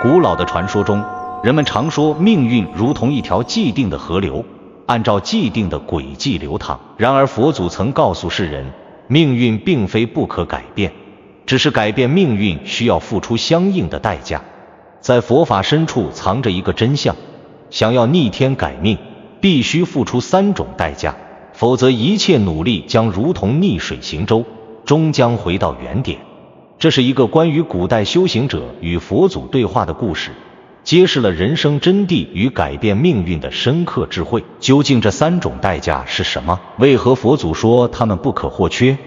古老的传说中，人们常说命运如同一条既定的河流，按照既定的轨迹流淌。然而佛祖曾告诉世人，命运并非不可改变，只是改变命运需要付出相应的代价。在佛法深处藏着一个真相，想要逆天改命，必须付出3种代价，否则一切努力将如同逆水行舟，终将回到原点。这是一个关于古代修行者与佛祖对话的故事，揭示了人生真谛与改变命运的深刻智慧。究竟这3种代价是什么？为何佛祖说他们不可或缺？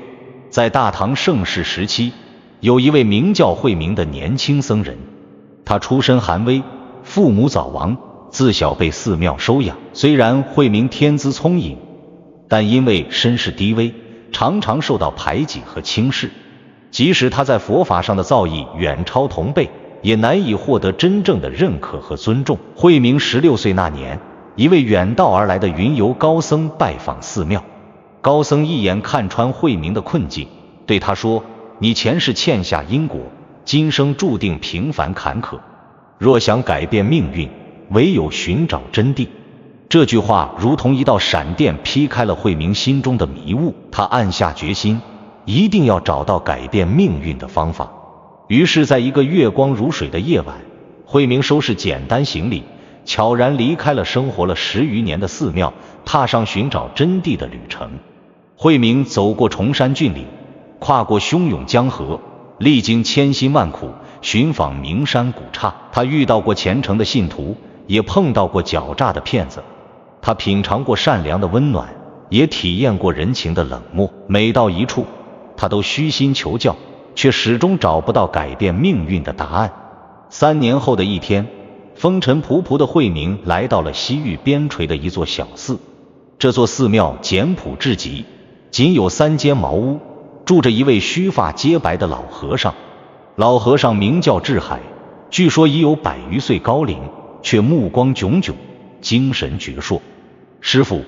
在大唐盛世时期，有一位名叫慧明的年轻僧人，他出身寒微，父母早亡，自小被寺庙收养。虽然慧明天资聪颖，但因为身世低微，常常受到排挤和轻视。即使他在佛法上的造诣远超同辈，也难以获得真正的认可和尊重。慧明16岁那年，一位远道而来的云游高僧拜访寺庙。高僧一眼看穿慧明的困境，对他说：“你前世欠下因果，今生注定平凡坎坷。若想改变命运，唯有寻找真谛。”这句话如同一道闪电劈开了慧明心中的迷雾，他暗下决心，一定要找到改变命运的方法。于是在一个月光如水的夜晚，慧明收拾简单行李，悄然离开了生活了10余年的寺庙，踏上寻找真谛的旅程。慧明走过崇山峻岭，跨过汹涌江河，历经千辛万苦，寻访名山古刹。他遇到过虔诚的信徒，也碰到过狡诈的骗子。他品尝过善良的温暖，也体验过人情的冷漠。每到一处，他都虚心求教，却始终找不到改变命运的答案。3年后的一天，风尘仆仆的慧明来到了西域边陲的一座小寺。这座寺庙简朴至极，仅有3间茅屋，住着一位须发皆白的老和尚。老和尚名叫智海，据说已有100余岁高龄，却目光炯炯，精神矍铄。师父，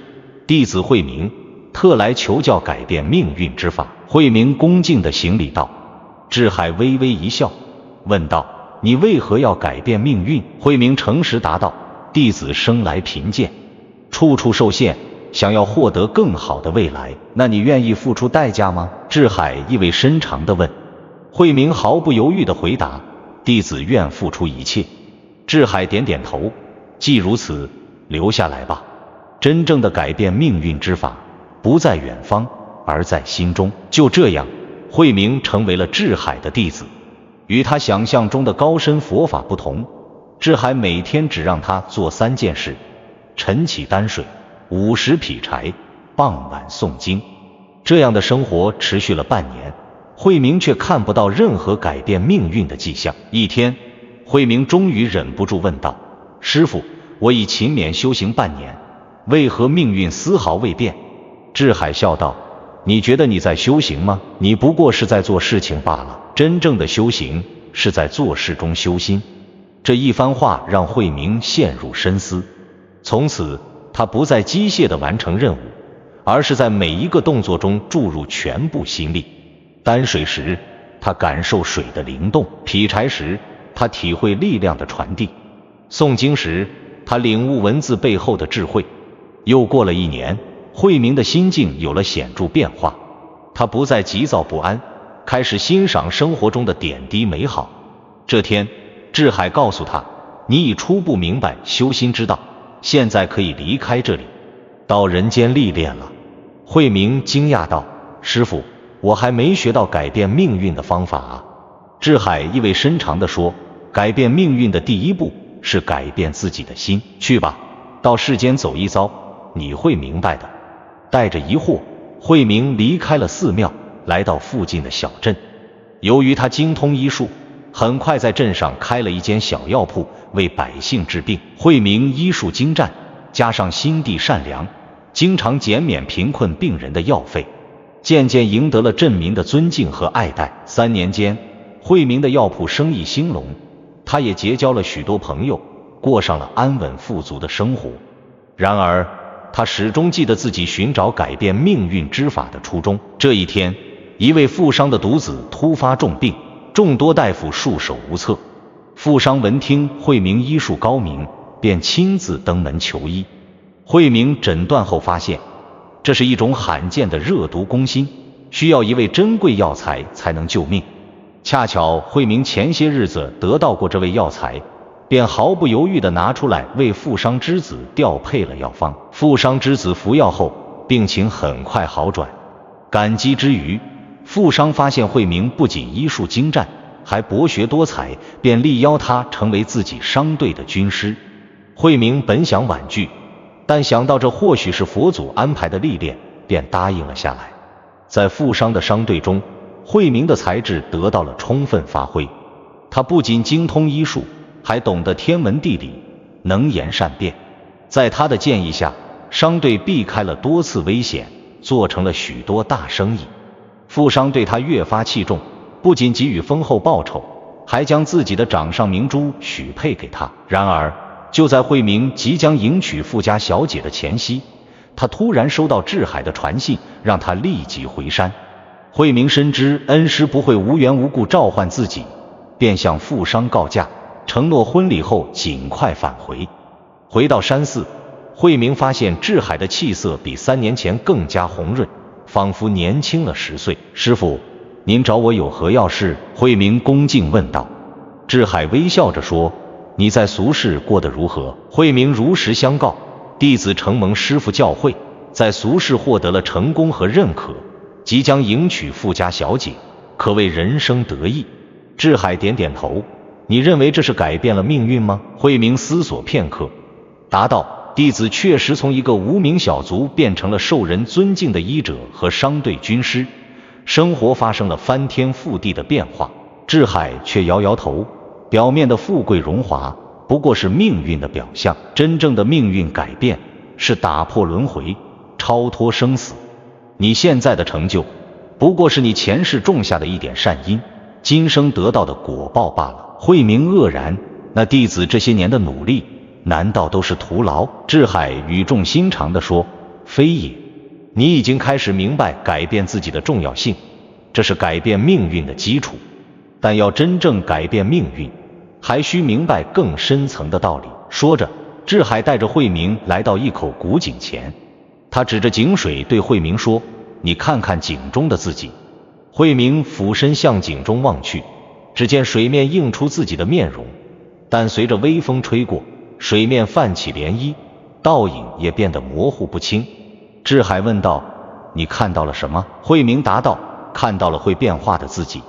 弟子慧明特来求教改变命运之法。慧明恭敬地行礼道。智海微微一笑，问道：“你为何要改变命运？”慧明诚实答道：“弟子生来贫贱，处处受限，想要获得更好的未来，那你愿意付出代价吗？”智海意味深长地问。慧明毫不犹豫地回答：“弟子愿付出一切。”智海点点头：“既如此，留下来吧。真正的改变命运之法，不在远方，而在心中。”就这样，慧明成为了智海的弟子。与他想象中的高深佛法不同，智海每天只让他做3件事：晨起担水，午时劈柴，傍晚诵经。这样的生活持续了半年，慧明却看不到任何改变命运的迹象。一天，慧明终于忍不住问道：“师父，我已勤勉修行半年，为何命运丝毫未变？”智海笑道：“你觉得你在修行吗？你不过是在做事情罢了。真正的修行是在做事中修心。”这一番话让慧明陷入深思。从此，他不再机械地完成任务，而是在每一个动作中注入全部心力。担水时，他感受水的灵动；劈柴时，他体会力量的传递；诵经时，他领悟文字背后的智慧。又过了1年，慧明的心境有了显著变化，他不再急躁不安，开始欣赏生活中的点滴美好。这天，智海告诉他：“你已初步明白修心之道，现在可以离开这里，到人间历练了。”慧明惊讶道：“师父，我还没学到改变命运的方法啊。”智海意味深长地说：“改变命运的第一步是改变自己的心。去吧，到世间走一遭，你会明白的。”带着疑惑，慧明离开了寺庙，来到附近的小镇。由于他精通医术，很快在镇上开了一间小药铺，为百姓治病。慧明医术精湛，加上心地善良，经常减免贫困病人的药费，渐渐赢得了镇民的尊敬和爱戴。3年间，慧明的药铺生意兴隆，他也结交了许多朋友，过上了安稳富足的生活。然而，他始终记得自己寻找改变命运之法的初衷。这一天，一位富商的独子突发重病，众多大夫束手无策。富商闻听慧明医术高明，便亲自登门求医。慧明诊断后发现，这是一种罕见的热毒攻心，需要一味珍贵药材才能救命。恰巧慧明前些日子得到过这味药材，便毫不犹豫地拿出来为富商之子调配了药方。富商之子服药后，病情很快好转。感激之余，富商发现慧明不仅医术精湛，还博学多才，便力邀他成为自己商队的军师。慧明本想婉拒，但想到这或许是佛祖安排的历练，便答应了下来。在富商的商队中，慧明的才智得到了充分发挥。他不仅精通医术，还懂得天文地理，能言善辩。在他的建议下，商队避开了多次危险，做成了许多大生意。富商对他越发器重，不仅给予丰厚报酬，还将自己的掌上明珠许配给他。然而，就在慧明即将迎娶富家小姐的前夕，他突然收到智海的传信，让他立即回山。慧明深知恩师不会无缘无故召唤自己，便向富商告假，承诺婚礼后尽快返回。回到山寺，慧明发现智海的气色比3年前更加红润，仿佛年轻了10岁。师父，您找我有何要事？慧明恭敬问道。智海微笑着说，你在俗世过得如何？慧明如实相告，弟子承蒙师父教诲，在俗世获得了成功和认可，即将迎娶富家小姐，可谓人生得意。智海点点头，你认为这是改变了命运吗？慧明思索片刻，答道，弟子确实从一个无名小卒变成了受人尊敬的医者和商队军师，生活发生了翻天覆地的变化。智海却摇摇头，表面的富贵荣华不过是命运的表象，真正的命运改变是打破轮回，超脱生死。你现在的成就不过是你前世种下的一点善因，今生得到的果报罢了。慧明愕然，那弟子这些年的努力难道都是徒劳？智海语重心长地说，非也，你已经开始明白改变自己的重要性，这是改变命运的基础。但要真正改变命运，还需明白更深层的道理。说着，智海带着慧明来到一口古井前，他指着井水对慧明说，你看看井中的自己。慧明俯身向井中望去，只见水面映出自己的面容，但随着微风吹过，水面泛起涟漪，倒影也变得模糊不清。智海问道，你看到了什么？慧明答道，看到了会变化的自己。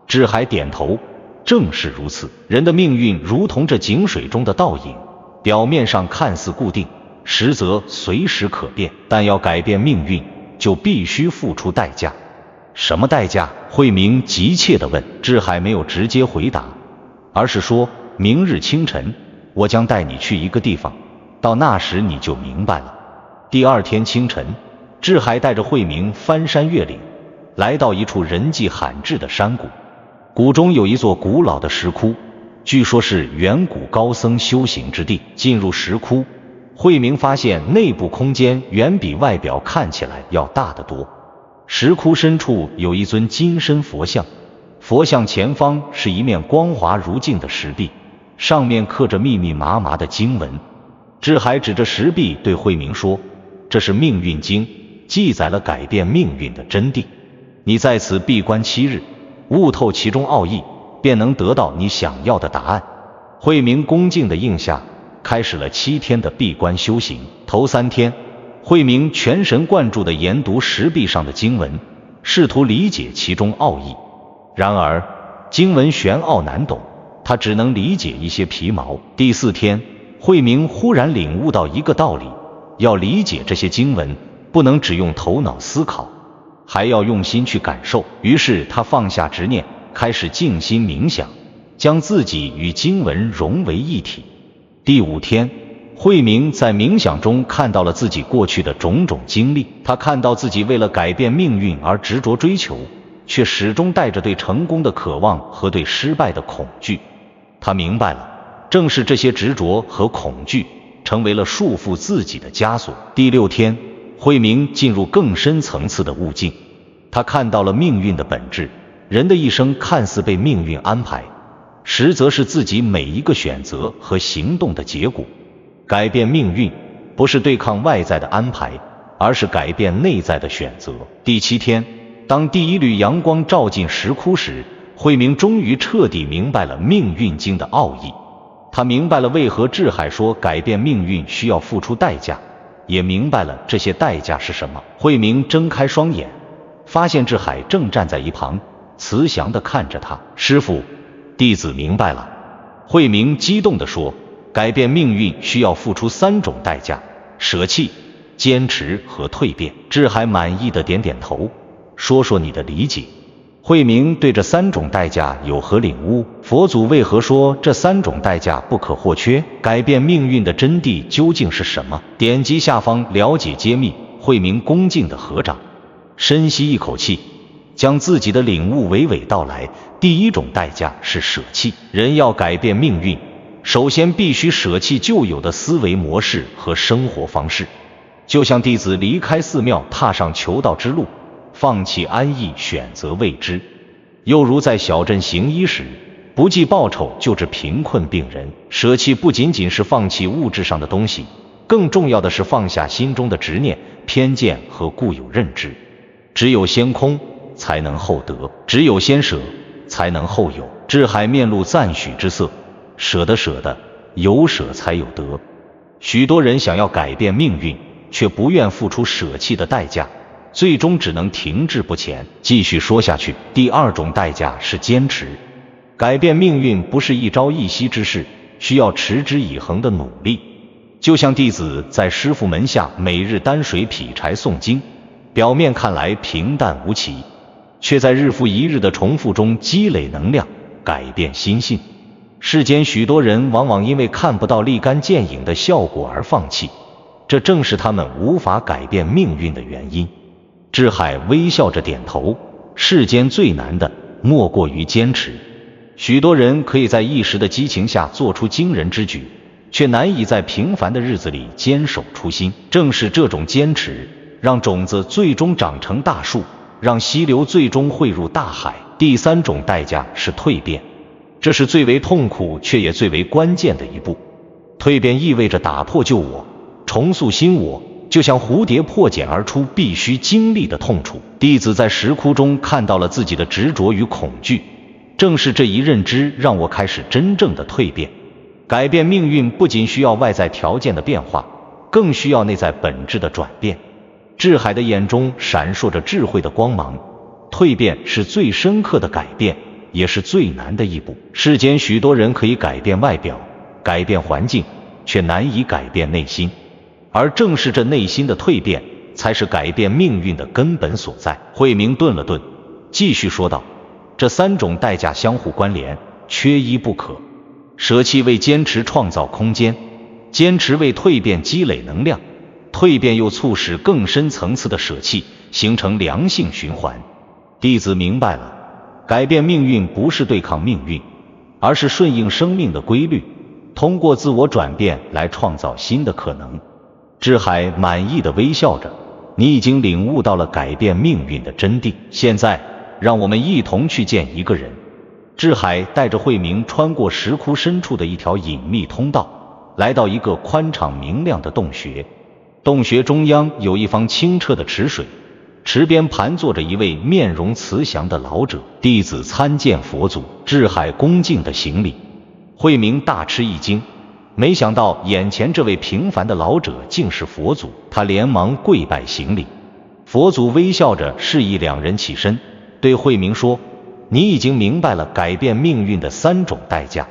智海点头，正是如此，人的命运如同这井水中的倒影，表面上看似固定，实则随时可变，但要改变命运，就必须付出代价。什么代价？慧明急切地问。智海没有直接回答，而是说，明日清晨，我将带你去一个地方，到那时你就明白了。第二天清晨，智海带着慧明翻山越岭，来到一处人迹罕至的山谷。谷中有一座古老的石窟，据说是远古高僧修行之地。进入石窟，慧明发现内部空间远比外表看起来要大得多。石窟深处有一尊金身佛像，佛像前方是一面光滑如镜的石壁，上面刻着密密麻麻的经文。智海指着石壁对慧明说，这是命运经，记载了改变命运的真谛。你在此闭关7日，悟透其中奥义，便能得到你想要的答案。慧明恭敬地应下，开始了7天的闭关修行。头3天，慧明全神贯注地研读石壁上的经文，试图理解其中奥义。然而经文玄奥难懂，他只能理解一些皮毛。第4天，慧明忽然领悟到一个道理，要理解这些经文，不能只用头脑思考，还要用心去感受。于是他放下执念，开始静心冥想，将自己与经文融为一体。第5天，慧明在冥想中看到了自己过去的种种经历。他看到自己为了改变命运而执着追求，却始终带着对成功的渴望和对失败的恐惧。他明白了，正是这些执着和恐惧成为了束缚自己的枷锁。第6天，慧明进入更深层次的悟境，他看到了命运的本质。人的一生看似被命运安排，实则是自己每一个选择和行动的结果。改变命运，不是对抗外在的安排，而是改变内在的选择。第7天，当第一缕阳光照进石窟时，慧明终于彻底明白了命运经的奥义。他明白了为何智海说改变命运需要付出代价，也明白了这些代价是什么。慧明睁开双眼，发现智海正站在一旁，慈祥地看着他。师父，弟子明白了。慧明激动地说，改变命运需要付出3种代价：舍弃、坚持和蜕变。智海满意的点点头，说说你的理解。慧明对这3种代价有何领悟？佛祖为何说这3种代价不可或缺？改变命运的真谛究竟是什么？点击下方了解揭秘。慧明恭敬的合掌，深吸一口气，将自己的领悟娓娓道来。第1种代价是舍弃。人要改变命运，首先必须舍弃旧有的思维模式和生活方式。就像弟子离开寺庙，踏上求道之路，放弃安逸，选择未知；又如在小镇行医时，不计报酬救治贫困病人。舍弃不仅仅是放弃物质上的东西，更重要的是放下心中的执念、偏见和固有认知。只有先空，才能后得；只有先舍，才能后有。智海面露赞许之色，舍得舍得，有舍才有得。许多人想要改变命运，却不愿付出舍弃的代价，最终只能停滞不前。继续说下去。第2种代价是坚持。改变命运不是一朝一夕之事，需要持之以恒的努力。就像弟子在师父门下每日担水劈柴诵经，表面看来平淡无奇，却在日复一日的重复中积累能量，改变心性。世间许多人往往因为看不到立竿见影的效果而放弃，这正是他们无法改变命运的原因。智海微笑着点头，世间最难的莫过于坚持。许多人可以在一时的激情下做出惊人之举，却难以在平凡的日子里坚守初心。正是这种坚持，让种子最终长成大树，让溪流最终汇入大海。第3种代价是蜕变，这是最为痛苦却也最为关键的一步。蜕变意味着打破旧我，重塑新我，就像蝴蝶破茧而出必须经历的痛楚。弟子在石窟中看到了自己的执着与恐惧，正是这一认知让我开始真正的蜕变。改变命运不仅需要外在条件的变化，更需要内在本质的转变。智海的眼中闪烁着智慧的光芒，蜕变是最深刻的改变，也是最难的一步。世间许多人可以改变外表，改变环境，却难以改变内心。而正是这内心的蜕变，才是改变命运的根本所在。慧明顿了顿，继续说道，这3种代价相互关联，缺一不可。舍弃为坚持创造空间，坚持为蜕变积累能量，蜕变又促使更深层次的舍弃，形成良性循环。弟子明白了，改变命运不是对抗命运，而是顺应生命的规律，通过自我转变来创造新的可能。智海满意的微笑着，你已经领悟到了改变命运的真谛，现在让我们一同去见一个人。智海带着慧明穿过石窟深处的一条隐秘通道，来到一个宽敞明亮的洞穴。洞穴中央有一方清澈的池水，池边盘坐着一位面容慈祥的老者。弟子参见佛祖。智海恭敬的行礼。慧明大吃一惊，没想到眼前这位平凡的老者竟是佛祖，他连忙跪拜行礼。佛祖微笑着示意2人起身，对慧明说，你已经明白了改变命运的3种代价，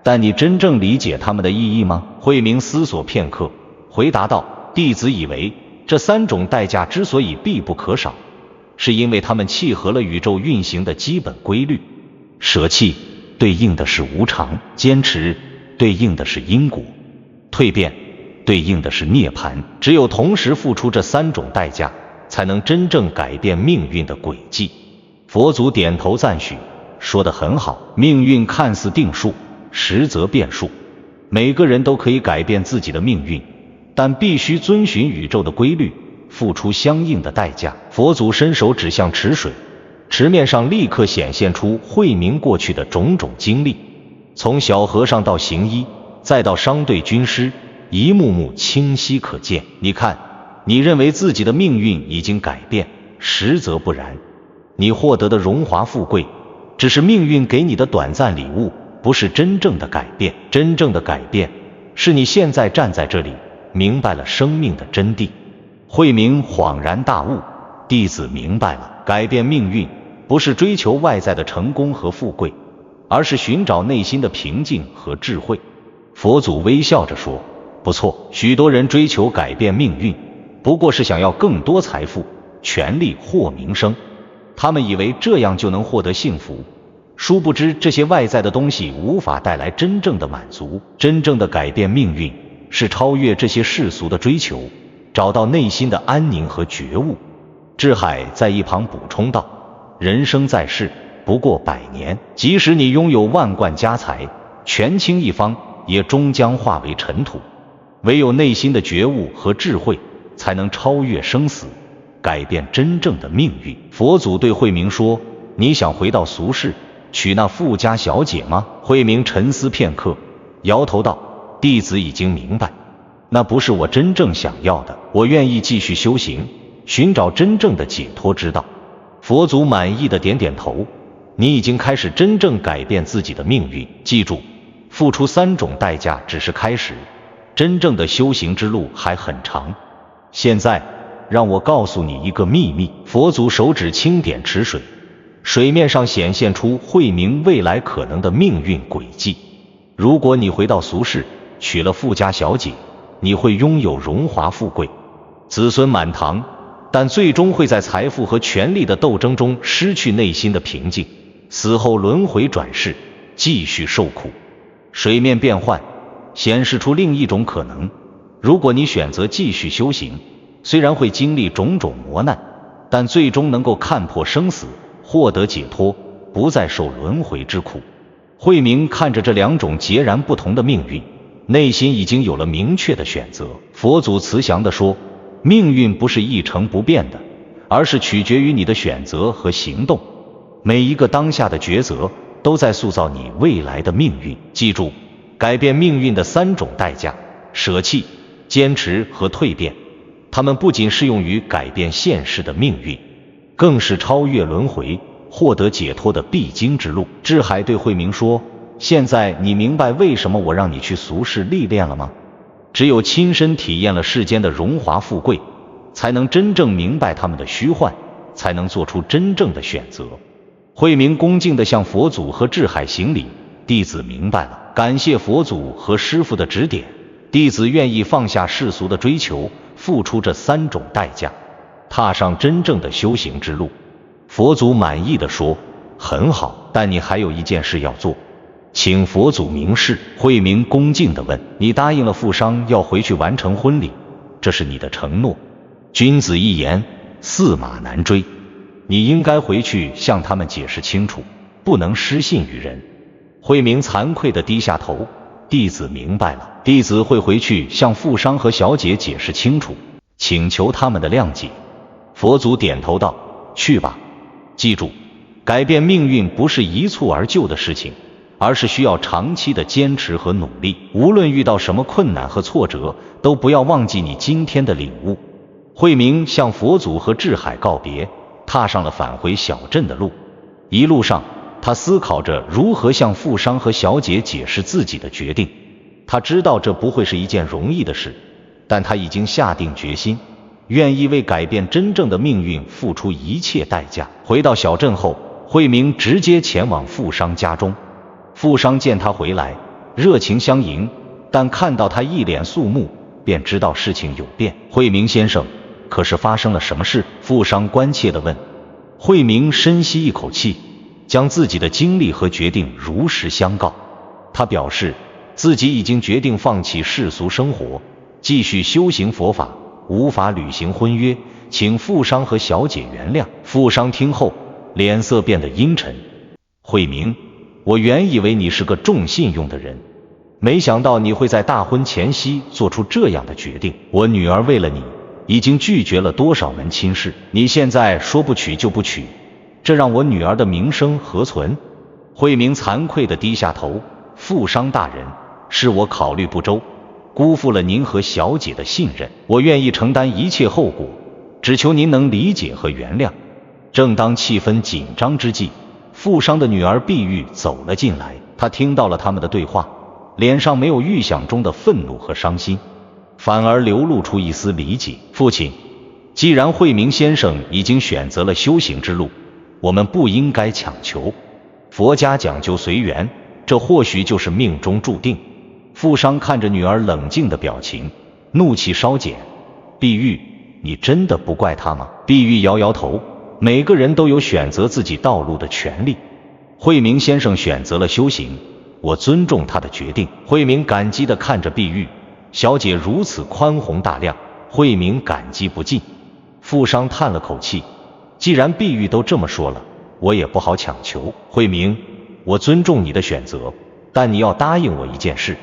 但你真正理解它们的意义吗？慧明思索片刻，回答道，弟子以为这3种代价之所以必不可少，是因为它们契合了宇宙运行的基本规律。舍弃对应的是无常，坚持对应的是因果，蜕变对应的是涅槃。只有同时付出这3种代价，才能真正改变命运的轨迹。佛祖点头赞许，说得很好。命运看似定数，实则变数。每个人都可以改变自己的命运，但必须遵循宇宙的规律，付出相应的代价。佛祖伸手指向池水，池面上立刻显现出慧明过去的种种经历。从小和尚到行医，再到商队军师，一幕幕清晰可见。你看，你认为自己的命运已经改变，实则不然。你获得的荣华富贵，只是命运给你的短暂礼物，不是真正的改变。真正的改变，是你现在站在这里，明白了生命的真谛。慧明恍然大悟，弟子明白了，改变命运，不是追求外在的成功和富贵，而是寻找内心的平静和智慧。佛祖微笑着说，不错，许多人追求改变命运，不过是想要更多财富、权力或名声，他们以为这样就能获得幸福，殊不知这些外在的东西无法带来真正的满足。真正的改变命运，是超越这些世俗的追求，找到内心的安宁和觉悟。智海在一旁补充道，人生在世不过100年，即使你拥有万贯家财，权倾一方，也终将化为尘土。唯有内心的觉悟和智慧，才能超越生死，改变真正的命运。佛祖对慧明说，你想回到俗世，娶那富家小姐吗？慧明沉思片刻，摇头道，弟子已经明白，那不是我真正想要的，我愿意继续修行，寻找真正的解脱之道。佛祖满意的点点头，你已经开始真正改变自己的命运。记住，付出3种代价只是开始，真正的修行之路还很长。现在让我告诉你一个秘密。佛祖手指轻点池水，水面上显现出慧明未来可能的命运轨迹。如果你回到俗世，娶了富家小姐，你会拥有荣华富贵，子孙满堂，但最终会在财富和权力的斗争中失去内心的平静，死后轮回转世，继续受苦。水面变幻，显示出另一种可能。如果你选择继续修行，虽然会经历种种磨难，但最终能够看破生死，获得解脱，不再受轮回之苦。慧明看着这2种截然不同的命运，内心已经有了明确的选择。佛祖慈祥地说，命运不是一成不变的，而是取决于你的选择和行动。每一个当下的抉择，都在塑造你未来的命运。记住，改变命运的3种代价：舍弃、坚持和蜕变。它们不仅适用于改变现实的命运，更是超越轮回、获得解脱的必经之路。智海对慧明说，现在你明白为什么我让你去俗世历练了吗？只有亲身体验了世间的荣华富贵，才能真正明白他们的虚幻，才能做出真正的选择。慧明恭敬地向佛祖和智海行礼，弟子明白了，感谢佛祖和师父的指点，弟子愿意放下世俗的追求，付出这3种代价，踏上真正的修行之路。佛祖满意地说，很好，但你还有一件事要做，请佛祖明示。慧明恭敬地问，你答应了富商要回去完成婚礼，这是你的承诺。君子一言，驷马难追，你应该回去向他们解释清楚，不能失信于人。慧明惭愧地低下头，弟子明白了，弟子会回去向富商和小姐解释清楚，请求他们的谅解。佛祖点头道，去吧。记住，改变命运不是一蹴而就的事情，而是需要长期的坚持和努力。无论遇到什么困难和挫折，都不要忘记你今天的领悟。慧明向佛祖和智海告别，踏上了返回小镇的路。一路上，他思考着如何向富商和小姐解释自己的决定。他知道这不会是一件容易的事，但他已经下定决心，愿意为改变真正的命运付出一切代价。回到小镇后，慧明直接前往富商家中。富商见他回来，热情相迎，但看到他一脸肃穆，便知道事情有变。慧明先生，可是发生了什么事？富商关切地问。慧明深吸一口气，将自己的经历和决定如实相告。他表示自己已经决定放弃世俗生活，继续修行佛法，无法履行婚约，请富商和小姐原谅。富商听后脸色变得阴沉。慧明，我原以为你是个重信用的人，没想到你会在大婚前夕做出这样的决定。我女儿为了你已经拒绝了多少门亲事，你现在说不娶就不娶，这让我女儿的名声何存？慧明惭愧地低下头。富商大人，是我考虑不周，辜负了您和小姐的信任，我愿意承担一切后果，只求您能理解和原谅。正当气氛紧张之际，富商的女儿碧玉走了进来，她听到了他们的对话，脸上没有预想中的愤怒和伤心，反而流露出一丝理解。父亲，既然慧明先生已经选择了修行之路，我们不应该强求。佛家讲究随缘，这或许就是命中注定。富商看着女儿冷静的表情，怒气稍减。碧玉，你真的不怪他吗？碧玉摇摇头，每个人都有选择自己道路的权利。慧明先生选择了修行，我尊重他的决定。慧明感激地看着碧玉，小姐如此宽宏大量，慧明感激不尽。富商叹了口气，既然碧玉都这么说了，我也不好强求。慧明，我尊重你的选择，但你要答应我一件事。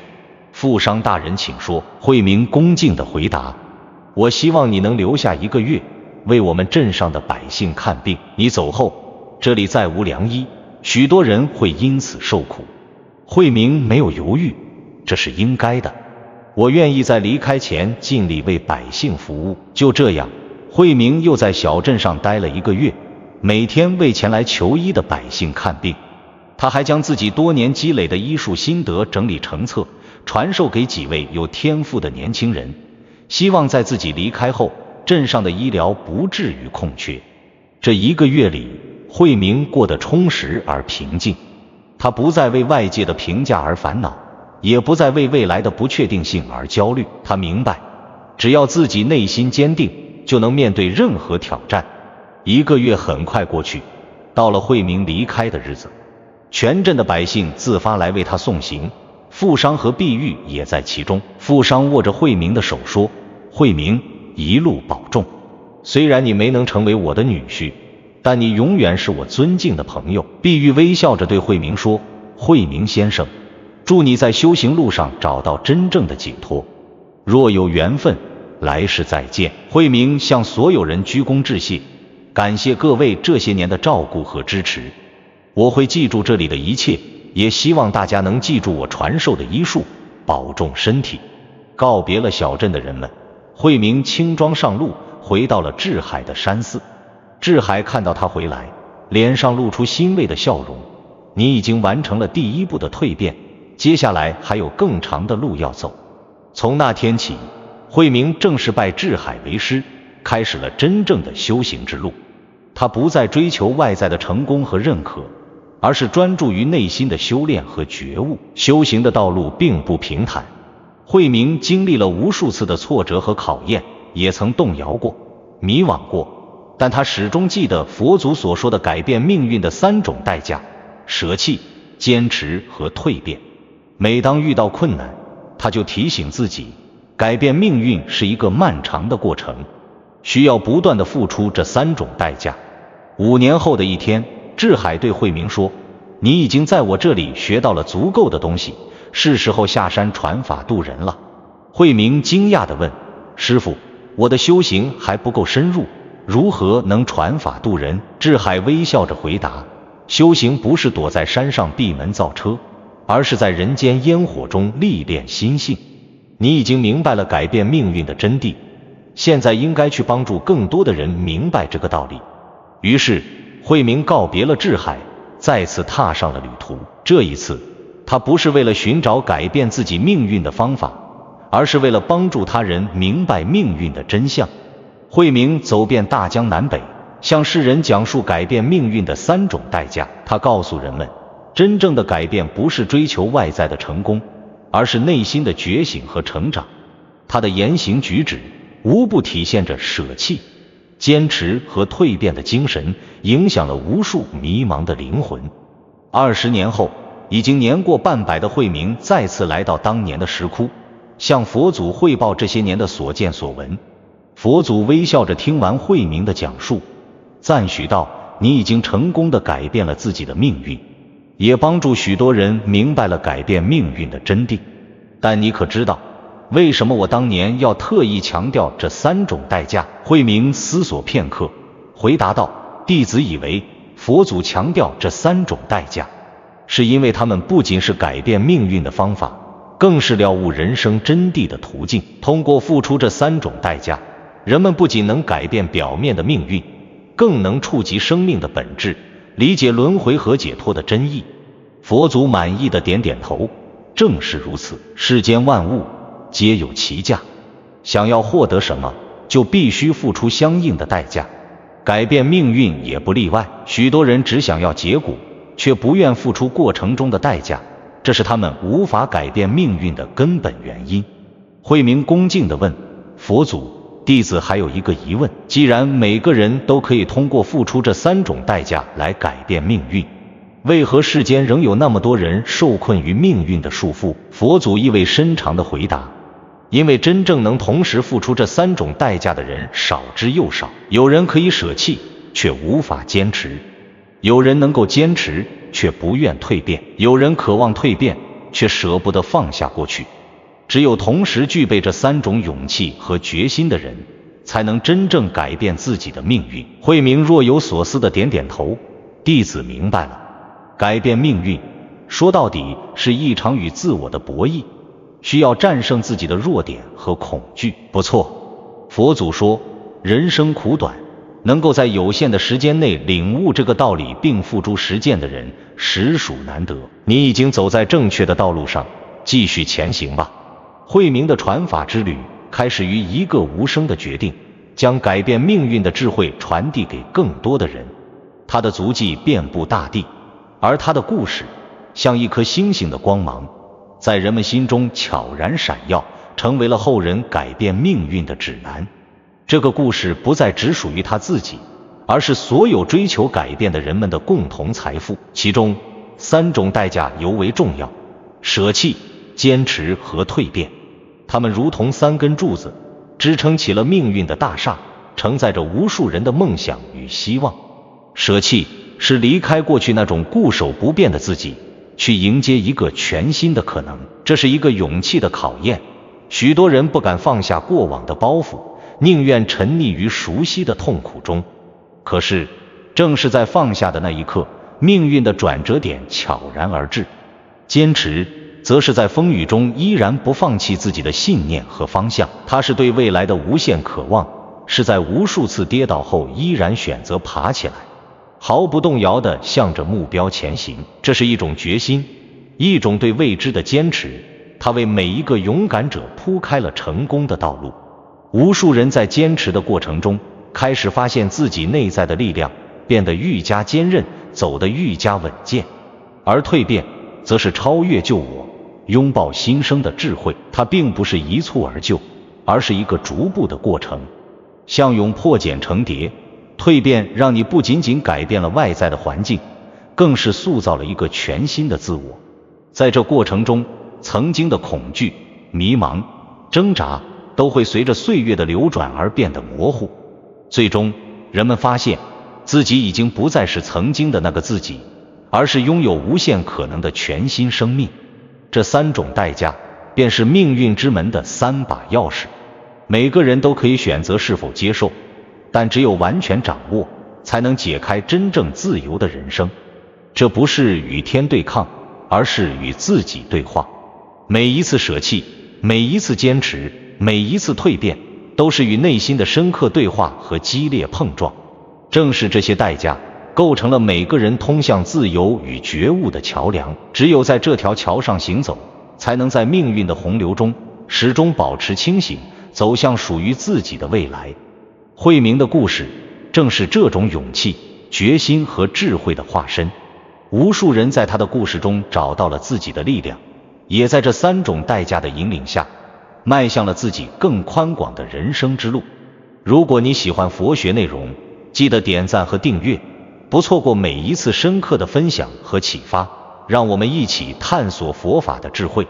富商大人请说。慧明恭敬地回答，我希望你能留下1个月，为我们镇上的百姓看病。你走后，这里再无良医，许多人会因此受苦。慧明没有犹豫，这是应该的，我愿意在离开前尽力为百姓服务。就这样，慧明又在小镇上待了1个月，每天为前来求医的百姓看病。他还将自己多年积累的医术心得整理成册，传授给几位有天赋的年轻人，希望在自己离开后，镇上的医疗不至于空缺。这1个月里，慧明过得充实而平静。他不再为外界的评价而烦恼，也不再为未来的不确定性而焦虑。他明白，只要自己内心坚定，就能面对任何挑战。1个月很快过去，到了慧明离开的日子，全镇的百姓自发来为他送行，富商和碧玉也在其中。富商握着慧明的手说，慧明，一路保重，虽然你没能成为我的女婿，但你永远是我尊敬的朋友。碧玉微笑着对慧明说，慧明先生，祝你在修行路上找到真正的解脱，若有缘分，来世再见。慧明向所有人鞠躬致谢，感谢各位这些年的照顾和支持，我会记住这里的一切，也希望大家能记住我传授的医术，保重身体。告别了小镇的人们，慧明轻装上路，回到了智海的山寺。智海看到他回来，脸上露出欣慰的笑容，你已经完成了第1步的蜕变，接下来还有更长的路要走。从那天起，慧明正式拜智海为师，开始了真正的修行之路。他不再追求外在的成功和认可，而是专注于内心的修炼和觉悟。修行的道路并不平坦，慧明经历了无数次的挫折和考验，也曾动摇过，迷惘过，但他始终记得佛祖所说的改变命运的3种代价：舍弃、坚持和蜕变。每当遇到困难，他就提醒自己，改变命运是一个漫长的过程，需要不断的付出这3种代价。5年后的一天，智海对慧明说，你已经在我这里学到了足够的东西，是时候下山传法度人了。慧明惊讶地问，师父，我的修行还不够深入，如何能传法度人？智海微笑着回答，修行不是躲在山上闭门造车，而是在人间烟火中历练心性。你已经明白了改变命运的真谛，现在应该去帮助更多的人明白这个道理。于是慧明告别了智海，再次踏上了旅途。这一次，他不是为了寻找改变自己命运的方法，而是为了帮助他人明白命运的真相。慧明走遍大江南北，向世人讲述改变命运的3种代价。他告诉人们，真正的改变不是追求外在的成功，而是内心的觉醒和成长。他的言行举止无不体现着舍弃、坚持和蜕变的精神，影响了无数迷茫的灵魂。20年后，已经年过半百的慧明再次来到当年的石窟，向佛祖汇报这些年的所见所闻。佛祖微笑着听完慧明的讲述，赞许道，你已经成功地改变了自己的命运，也帮助许多人明白了改变命运的真谛。但你可知道，为什么我当年要特意强调这3种代价？慧明思索片刻，回答道，弟子以为佛祖强调这3种代价，是因为它们不仅是改变命运的方法，更是了悟人生真谛的途径。通过付出这3种代价，人们不仅能改变表面的命运，更能触及生命的本质，理解轮回和解脱的真意。佛祖满意的点点头，正是如此，世间万物皆有其价，想要获得什么，就必须付出相应的代价，改变命运也不例外。许多人只想要结果，却不愿付出过程中的代价，这是他们无法改变命运的根本原因。慧明恭敬地问：佛祖，弟子还有一个疑问，既然每个人都可以通过付出这3种代价来改变命运，为何世间仍有那么多人受困于命运的束缚？佛祖意味深长地回答：因为真正能同时付出这3种代价的人少之又少。有人可以舍弃，却无法坚持；有人能够坚持，却不愿蜕变；有人渴望蜕变，却舍不得放下过去。只有同时具备这3种勇气和决心的人，才能真正改变自己的命运。慧明若有所思地点点头：弟子明白了。改变命运，说到底是一场与自我的博弈，需要战胜自己的弱点和恐惧。不错，佛祖说，人生苦短，能够在有限的时间内领悟这个道理并付诸实践的人，实属难得。你已经走在正确的道路上，继续前行吧。慧明的传法之旅开始于一个无声的决定，将改变命运的智慧传递给更多的人。他的足迹遍布大地，而他的故事像一颗星星的光芒，在人们心中悄然闪耀，成为了后人改变命运的指南。这个故事不再只属于他自己，而是所有追求改变的人们的共同财富。其中3种代价尤为重要：舍弃、坚持和蜕变。它们如同3根柱子，支撑起了命运的大厦，承载着无数人的梦想与希望。舍弃是离开过去那种固守不变的自己，去迎接一个全新的可能。这是一个勇气的考验，许多人不敢放下过往的包袱，宁愿沉溺于熟悉的痛苦中。可是正是在放下的那一刻，命运的转折点悄然而至。坚持则是在风雨中依然不放弃自己的信念和方向，它是对未来的无限渴望，是在无数次跌倒后依然选择爬起来，毫不动摇地向着目标前行。这是一种决心，一种对未知的坚持，它为每一个勇敢者铺开了成功的道路。无数人在坚持的过程中，开始发现自己内在的力量，变得愈加坚韧，走得愈加稳健。而蜕变则是超越旧我，拥抱新生的智慧。它并不是一蹴而就，而是一个逐步的过程。像勇破茧成蝶，蜕变让你不仅仅改变了外在的环境，更是塑造了一个全新的自我。在这过程中，曾经的恐惧、迷茫、挣扎都会随着岁月的流转而变得模糊。最终，人们发现自己已经不再是曾经的那个自己，而是拥有无限可能的全新生命。这3种代价便是命运之门的3把钥匙，每个人都可以选择是否接受，但只有完全掌握，才能解开真正自由的人生。这不是与天对抗，而是与自己对话。每一次舍弃，每一次坚持，每一次蜕变，都是与内心的深刻对话和激烈碰撞。正是这些代价构成了每个人通向自由与觉悟的桥梁。只有在这条桥上行走，才能在命运的洪流中始终保持清醒，走向属于自己的未来。慧明的故事正是这种勇气、决心和智慧的化身。无数人在他的故事中找到了自己的力量，也在这3种代价的引领下，迈向了自己更宽广的人生之路。如果你喜欢佛学内容，记得点赞和订阅，不错过每一次深刻的分享和启发。让我们一起探索佛法的智慧。